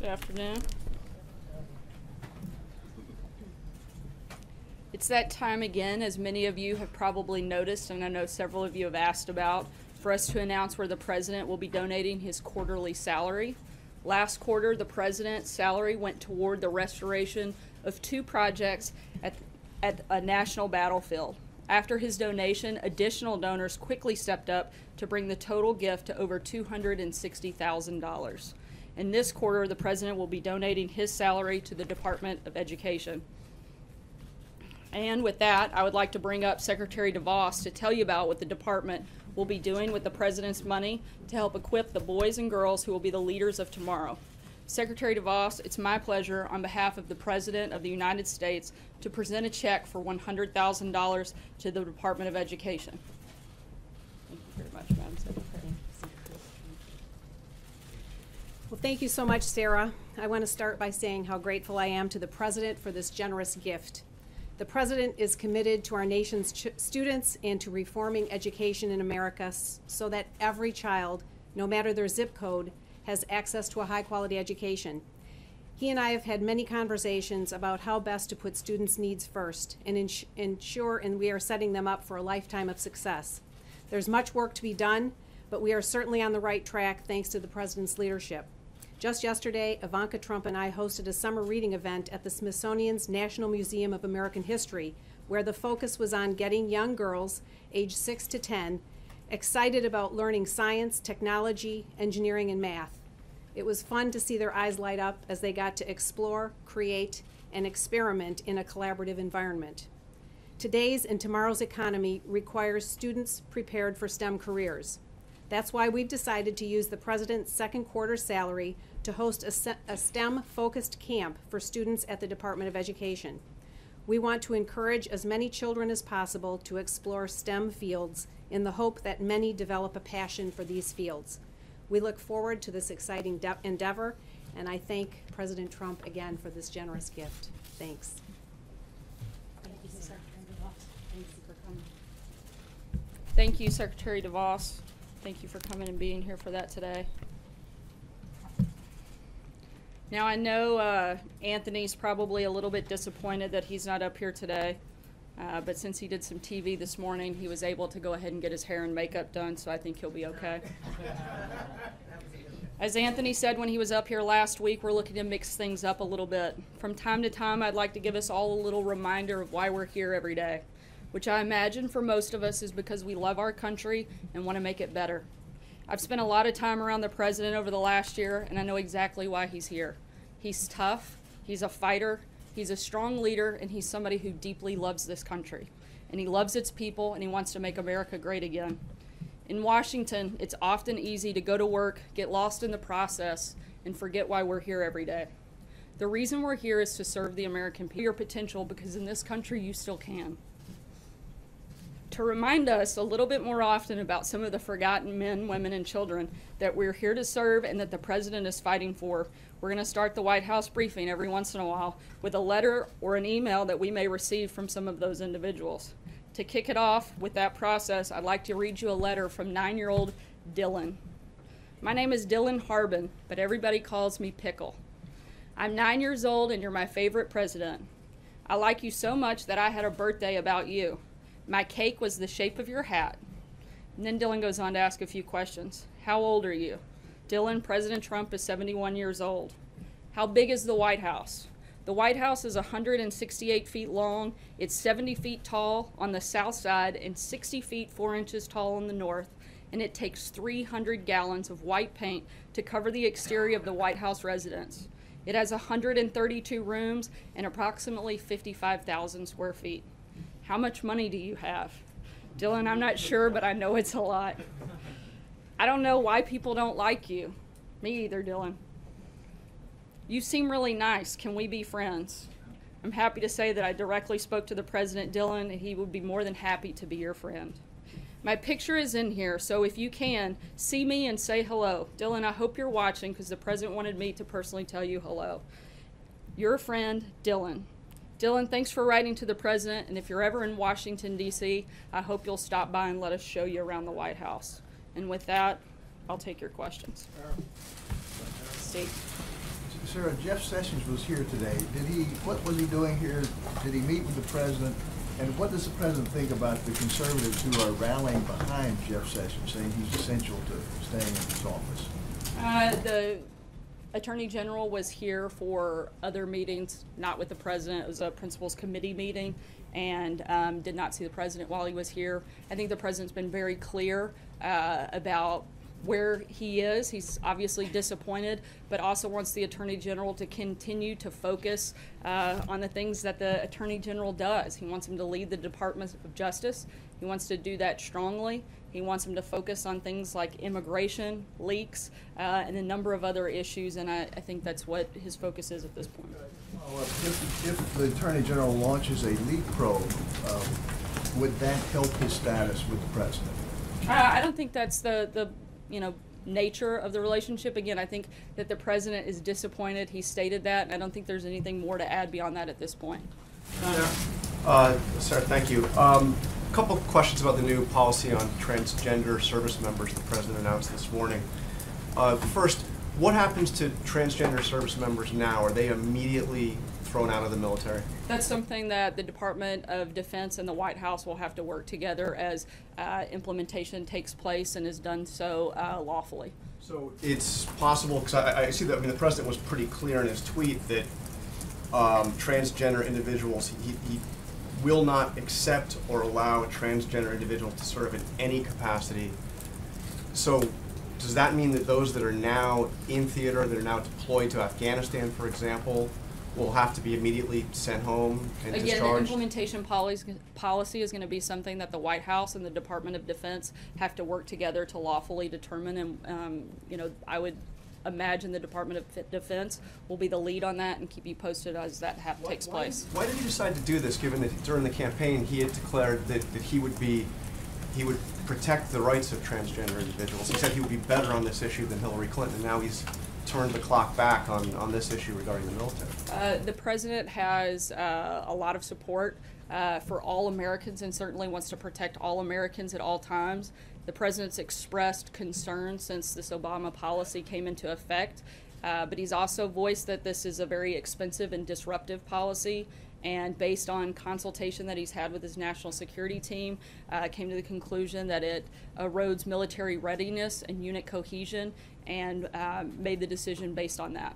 Good afternoon. It's that time again, as many of you have probably noticed, and I know several of you have asked about, for us to announce where the President will be donating his quarterly salary. Last quarter, the President's salary went toward the restoration of 2 projects at a national battlefield. After his donation, additional donors quickly stepped up to bring the total gift to over $260,000. In this quarter, the President will be donating his salary to the Department of Education. And with that, I would like to bring up Secretary DeVos to tell you about what the department will be doing with the President's money to help equip the boys and girls who will be the leaders of tomorrow. Secretary DeVos, it's my pleasure on behalf of the President of the United States to present a check for $100,000 to the Department of Education. Thank you very much, Madam Secretary. Well, thank you so much, Sarah. I want to start by saying how grateful I am to the President for this generous gift. The President is committed to our nation's students and to reforming education in America so that every child, no matter their zip code, has access to a high-quality education. He and I have had many conversations about how best to put students' needs first and ensure and we are setting them up for a lifetime of success. There's much work to be done, but we are certainly on the right track thanks to the President's leadership. Just yesterday, Ivanka Trump and I hosted a summer reading event at the Smithsonian's National Museum of American History, where the focus was on getting young girls, aged 6 to 10, excited about learning science, technology, engineering, and math. It was fun to see their eyes light up as they got to explore, create, and experiment in a collaborative environment. Today's and tomorrow's economy requires students prepared for STEM careers. That's why we've decided to use the President's second quarter salary to host a STEM-focused camp for students at the Department of Education. We want to encourage as many children as possible to explore STEM fields in the hope that many develop a passion for these fields. We look forward to this exciting endeavor, and I thank President Trump again for this generous gift. Thanks. Thank you, Secretary DeVos. Thank you for coming. Thank you, Secretary DeVos. Thank you for coming and being here for that today. Now, I know Anthony's probably a little bit disappointed that he's not up here today, but since he did some TV this morning, he was able to go ahead and get his hair and makeup done, so I think he'll be okay. As Anthony said when he was up here last week, we're looking to mix things up a little bit. From time to time, I'd like to give us all a little reminder of why we're here every day, which I imagine for most of us is because we love our country and want to make it better. I've spent a lot of time around the President over the last year, and I know exactly why he's here. He's tough, he's a fighter, he's a strong leader, and he's somebody who deeply loves this country. And he loves its people, and he wants to make America great again. In Washington, it's often easy to go to work, get lost in the process, and forget why we're here every day. The reason we're here is to serve the American people, your potential, because in this country you still can. To remind us a little bit more often about some of the forgotten men, women, and children that we're here to serve and that the President is fighting for, we're going to start the White House briefing every once in a while with a letter or an email that we may receive from some of those individuals. To kick it off with that process, I'd like to read you a letter from 9-year-old Dylan. My name is Dylan Harbin, but everybody calls me Pickle. I'm 9 years old and you're my favorite president. I like you so much that I had a birthday about you. My cake was the shape of your hat. And then Dylan goes on to ask a few questions. How old are you? Dylan, President Trump is 71 years old. How big is the White House? The White House is 168 feet long. It's 70 feet tall on the south side and 60 feet 4 inches tall on the north. And it takes 300 gallons of white paint to cover the exterior of the White House residence. It has 132 rooms and approximately 55,000 square feet. How much money do you have? Dylan, I'm not sure, but I know it's a lot. I don't know why people don't like you. Me either, Dylan. You seem really nice. Can we be friends? I'm happy to say that I directly spoke to the President, Dylan, and he would be more than happy to be your friend. My picture is in here, so if you can, see me and say hello. Dylan, I hope you're watching because the President wanted me to personally tell you hello. Your friend, Dylan. Dylan, thanks for writing to the President, and if you're ever in Washington, D.C., I hope you'll stop by and let us show you around the White House. And with that, I'll take your questions. Steve. Sarah, Jeff Sessions was here today. What was he doing here? Did he meet with the president? And what does the president think about the conservatives who are rallying behind Jeff Sessions, saying he's essential to staying in his office? The Attorney General was here for other meetings, not with the president. It was a principals committee meeting, and did not see the president while he was here. I think the president's been very clear about where he is. He's obviously disappointed, but also wants the Attorney General to continue to focus on the things that the Attorney General does. He wants him to lead the Department of Justice. He wants to do that strongly. He wants him to focus on things like immigration, leaks, and a number of other issues, and I think that's what his focus is at this point. Well, if the Attorney General launches a leak probe, would that help his status with the president? I don't think that's the nature of the relationship. Again, I think that the president is disappointed. He stated that, and I don't think there's anything more to add beyond that at this point. Sarah, thank you. A couple of questions about the new policy on transgender service members the president announced this morning. First, what happens to transgender service members now? Are they immediately thrown out of the military? That's something that the Department of Defense and the White House will have to work together as implementation takes place and is done so lawfully. So it's possible, because I see that, the president was pretty clear in his tweet that transgender individuals, he will not accept or allow a transgender individual to serve in any capacity. So does that mean that those that are now in theater, that are now deployed to Afghanistan, for example, will have to be immediately sent home and Again, discharged? the implementation policy is going to be something that the White House and the Department of Defense have to work together to lawfully determine, and I would imagine the Department of Defense will be the lead on that and keep you posted as that takes place. Why did he decide to do this, given that during the campaign he had declared that he would protect the rights of transgender individuals? He said he would be better on this issue than Hillary Clinton, and now he's turned the clock back on this issue regarding the military. The president has a lot of support for all Americans and certainly wants to protect all Americans at all times. The president's expressed concern since this Obama policy came into effect, but he's also voiced that this is a very expensive and disruptive policy, and based on consultation that he's had with his national security team, came to the conclusion that it erodes military readiness and unit cohesion, and made the decision based on that.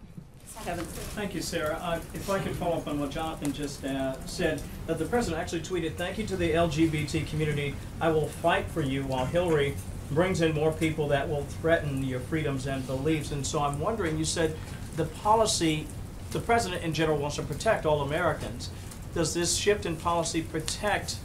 Kevin. Thank you, Sarah. If I could follow up on what Jonathan just said, that the president actually tweeted, "Thank you to the LGBT community. I will fight for you," while Hillary brings in more people that will threaten your freedoms and beliefs. And so I'm wondering, you said the policy, the president in general wants to protect all Americans. Does this shift in policy protect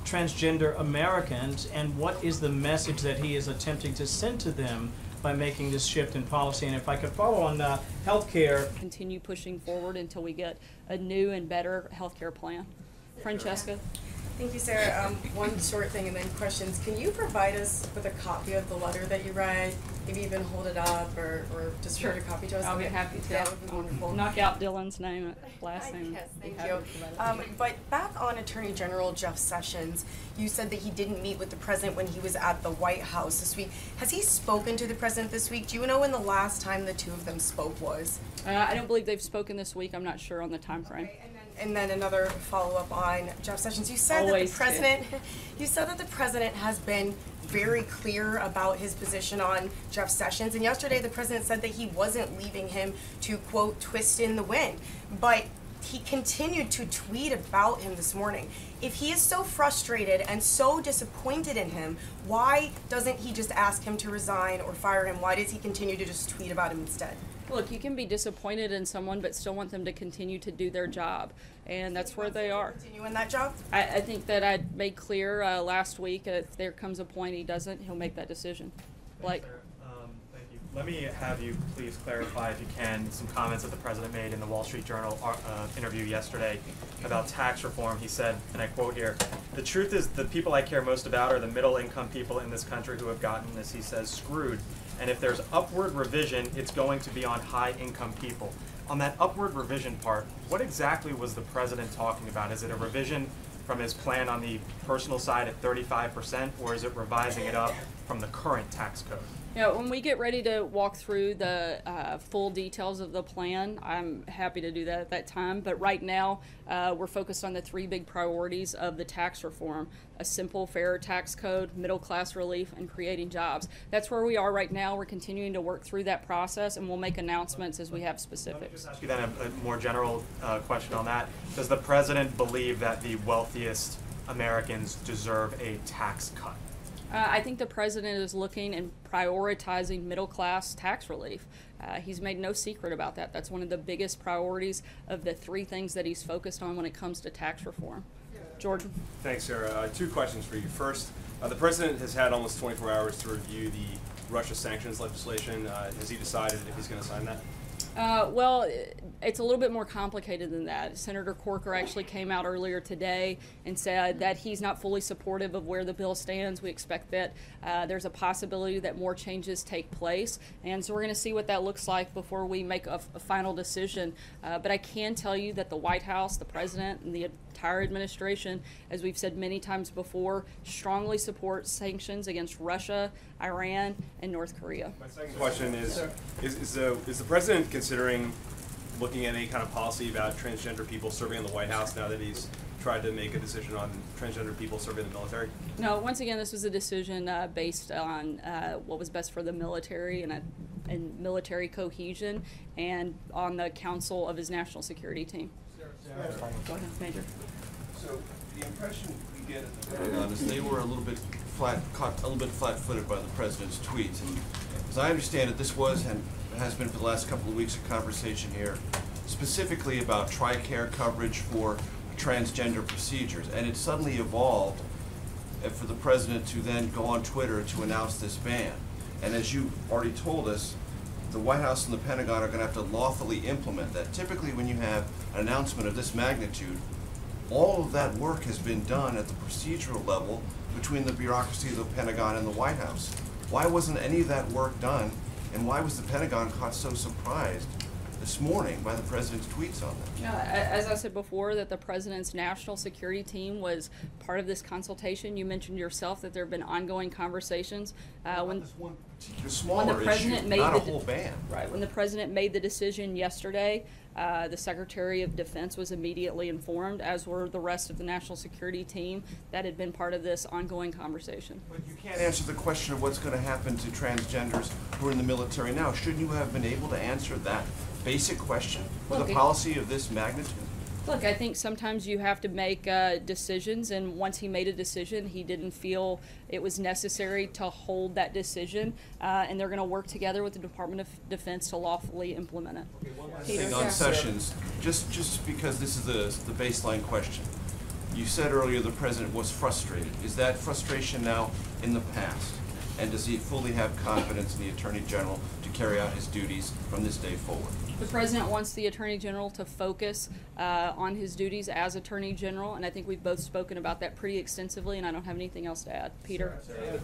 transgender Americans, and what is the message that he is attempting to send to them by making this shift in policy? And if I could follow on healthcare. Continue pushing forward until we get a new and better healthcare plan. Francesca? Thank you, Sarah. One short thing and then questions. Can you provide us with a copy of the letter that you read? Maybe even hold it up or just read a copy to us? I'll be happy to. That would be wonderful. Knock out Dylan's name, last name. Yes, thank you. But back on Attorney General Jeff Sessions, you said that he didn't meet with the president when he was at the White House this week. Has he spoken to the president this week? Do you know when the last time the two of them spoke was? I don't believe they've spoken this week. I'm not sure on the time frame. Okay, and then another follow-up on Jeff Sessions. You said that the president, you said that the president has been very clear about his position on Jeff Sessions, and yesterday the president said that he wasn't leaving him to, quote, twist in the wind. But he continued to tweet about him this morning. If he is so frustrated and so disappointed in him, why doesn't he just ask him to resign or fire him? Why does he continue to just tweet about him instead? Look, you can be disappointed in someone but still want them to continue to do their job, and that's where they are. Continue in that job? I think that I made clear last week, if there comes a point he doesn't, he'll make that decision. Blake? Thank you. Let me have you please clarify, if you can, some comments that the president made in the Wall Street Journal interview yesterday about tax reform. He said, and I quote here, "The truth is the people I care most about are the middle-income people in this country who have gotten, as he says, screwed. And if there's upward revision, it's going to be on high-income people." On that upward revision part, what exactly was the president talking about? Is it a revision from his plan on the personal side at 35%, or is it revising it up from the current tax code? Yeah, when we get ready to walk through the full details of the plan, I'm happy to do that at that time. But right now, we're focused on the three big priorities of the tax reform: a simple, fairer tax code, middle-class relief, and creating jobs. That's where we are right now. We're continuing to work through that process, and we'll make announcements as we have Let me specifics. just ask you then a more general question on that. Does the president believe that the wealthiest Americans deserve a tax cut? I think the president is looking and prioritizing middle-class tax relief. He's made no secret about that. That's one of the biggest priorities of the three things that he's focused on when it comes to tax reform. Jordan? Thanks, Sarah. Two questions for you. First, the president has had almost 24 hours to review the Russia sanctions legislation. Has he decided if he's going to sign that? Well, it's a little bit more complicated than that. Senator Corker actually came out earlier today and said that he's not fully supportive of where the bill stands. We expect that there's a possibility that more changes take place, and so we're going to see what that looks like before we make a final decision. But I can tell you that the White House, the president, and the entire administration, as we've said many times before, strongly support sanctions against Russia, Iran, and North Korea. My second question is the president considering looking at any kind of policy about transgender people serving in the White House now that he's tried to make a decision on transgender people serving in the military? No, once again, this was a decision based on what was best for the military and military cohesion, and on the counsel of his national security team. Go ahead, Major. So the impression we get at the Pentagon is they were a little bit flat-footed by the president's tweets. And as I understand it, this was and has been for the last couple of weeks a conversation here specifically about TRICARE coverage for transgender procedures. And it suddenly evolved for the president to then go on Twitter to announce this ban. And as you already told us, the White House and the Pentagon are going to have to lawfully implement that. Typically, when you have an announcement of this magnitude, all of that work has been done at the procedural level between the bureaucracy of the Pentagon and the White House. Why wasn't any of that work done, and why was the Pentagon caught so surprised this morning by the president's tweets on that? Yeah, as I said before, that the president's national security team was part of this consultation. You mentioned yourself that there have been ongoing conversations. When this one particular smaller issue, not a whole ban. Right. When the president made the decision yesterday, the Secretary of Defense was immediately informed, as were the rest of the national security team that had been part of this ongoing conversation. But you can't answer the question of what's going to happen to transgenders who are in the military now. Shouldn't you have been able to answer that basic question with a policy of this magnitude? Look, I think sometimes you have to make decisions, and once he made a decision, he didn't feel it was necessary to hold that decision, and they're going to work together with the Department of Defense to lawfully implement it. Okay, one last thing on Sessions, just because this is the baseline question. You said earlier the president was frustrated. Is that frustration now in the past? And does he fully have confidence in the Attorney General to carry out his duties from this day forward? The president wants the Attorney General to focus on his duties as Attorney General, and I think we've both spoken about that pretty extensively, and I don't have anything else to add. Peter?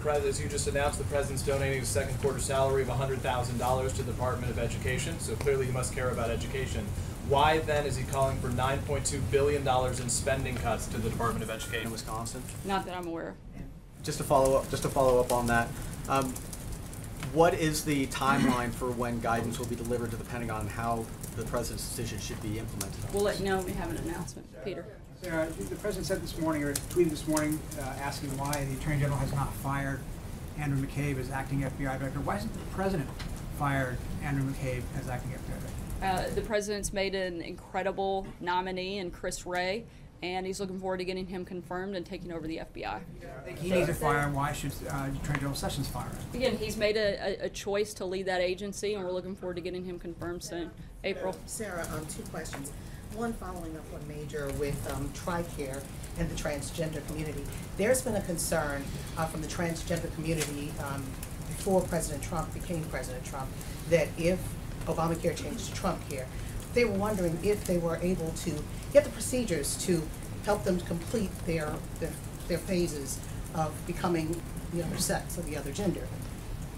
As you just announced, the president's donating a second quarter salary of $100,000 to the Department of Education, so clearly he must care about education. Why then is he calling for $9.2 billion in spending cuts to the Department of Education In Wisconsin. Not that I'm aware of. Just to follow up on that, what is the timeline for when guidance will be delivered to the Pentagon and how the president's decision should be implemented? We'll let you know when we have an announcement. Peter? Sarah, the president said this morning, or tweeted this morning, asking why the Attorney General has not fired Andrew McCabe as acting FBI director. Why hasn't the president fired Andrew McCabe as acting FBI director? The president's made an incredible nominee in Chris Wray, and he's looking forward to getting him confirmed and taking over the FBI. I think he needs to fire. Why should Attorney General Sessions fire him? Again, he's made a choice to lead that agency, and we're looking forward to getting him confirmed soon. April? Sarah, two questions. One, following up on Major with TRICARE and the transgender community. There's been a concern from the transgender community before President Trump became President Trump that if Obamacare changed to Trump care, they were wondering if they were able to get the procedures to help them to complete their phases of becoming the other sex or the other gender.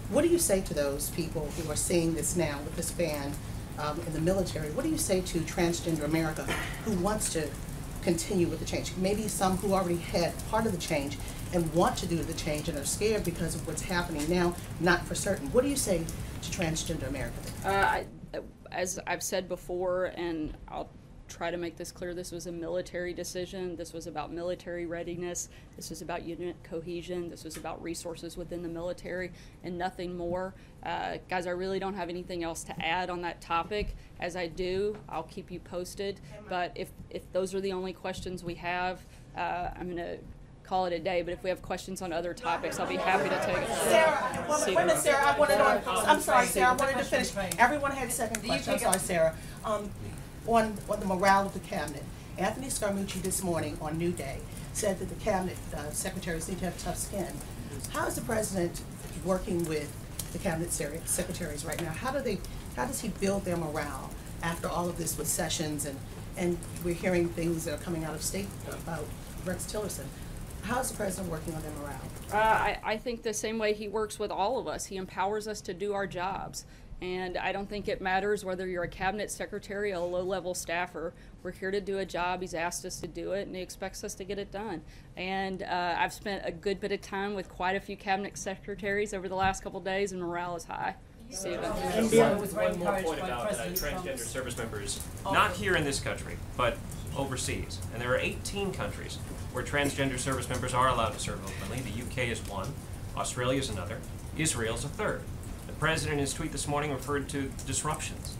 What do you say to those people who are seeing this now with this ban in the military? What do you say to transgender America who wants to continue with the change. Maybe some who already had part of the change and want to do the change and are scared because of what's happening now, not for certain. What do you say to Transgender America? As I've said before, and I'll try to make this clear, this was a military decision. This was about military readiness. This was about unit cohesion. This was about resources within the military and nothing more. Guys, I really don't have anything else to add on that topic. As I do, I'll keep you posted. But if those are the only questions we have, I'm going to call it a day. But if we have questions on other topics, I'll be happy to take it. Sarah, wait a minute, Sarah, I wanted to, I'm sorry, Sarah, I wanted to finish. Everyone had a second question. I'm sorry, Sarah. On the morale of the cabinet, Anthony Scaramucci this morning on New Day said that the cabinet secretaries need to have tough skin. How is the president working with the cabinet secretaries right now? How does he build their morale after all of this with Sessions and we're hearing things that are coming out of state about Rex Tillerson? How is the president working on their morale? I think the same way he works with all of us. He empowers us to do our jobs. And I don't think it matters whether you're a cabinet secretary or a low-level staffer. We're here to do a job. He's asked us to do it, and he expects us to get it done. And I've spent a good bit of time with quite a few cabinet secretaries over the last couple of days, and morale is high. Stephen. One more point about transgender service members, not here in this country, but overseas. And there are 18 countries where transgender service members are allowed to serve openly. The UK is one, Australia is another, Israel is a third. The President in his tweet this morning referred to disruptions.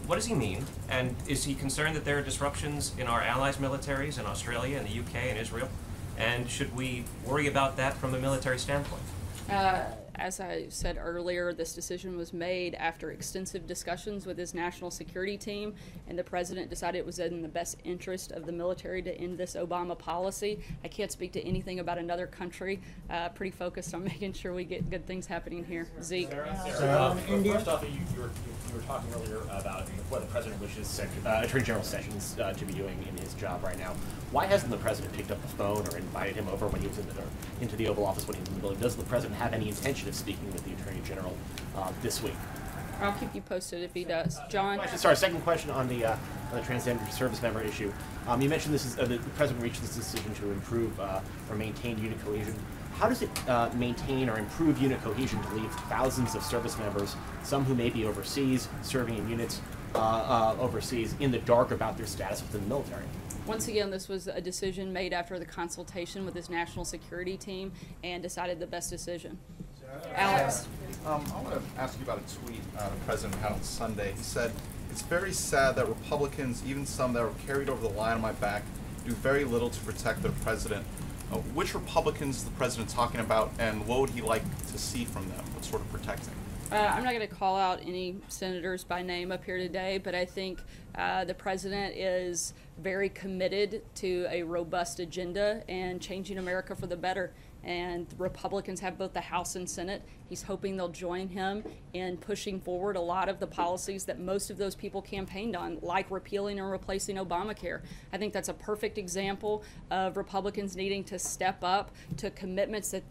What does he mean? And is he concerned that there are disruptions in our allies' militaries in Australia and the UK and Israel? And should we worry about that from a military standpoint? As I said earlier, this decision was made after extensive discussions with his national security team, and the president decided it was in the best interest of the military to end this Obama policy. I can't speak to anything about another country. Pretty focused on making sure we get good things happening here. Zeke. First off, you were talking earlier about what the president wishes Attorney General Sessions to be doing in his job right now. Why hasn't the president picked up the phone or invited him over when he was into the Oval Office when he was in the building? Does the president have any intention of speaking with the Attorney General this week? I'll keep you posted if he does. John? Sorry, second question on the transgender service member issue. You mentioned this is the president reached this decision to improve or maintain unit cohesion. How does it maintain or improve unit cohesion to leave thousands of service members, some who may be overseas, serving in units overseas, in the dark about their status within the military? Once again, this was a decision made after the consultation with his national security team and decided the best decision. Alex. I want to ask you about a tweet the president had on Sunday. He said, "It's very sad that Republicans, even some that were carried over the line on my back, do very little to protect their president." Which Republicans is the president talking about, and what would he like to see from them? What sort of protecting? I'm not going to call out any senators by name up here today, but I think the president is very committed to a robust agenda and changing America for the better. And the Republicans have both the House and Senate. He's hoping they'll join him in pushing forward a lot of the policies that most of those people campaigned on, like repealing and replacing Obamacare. I think that's a perfect example of Republicans needing to step up to commitments that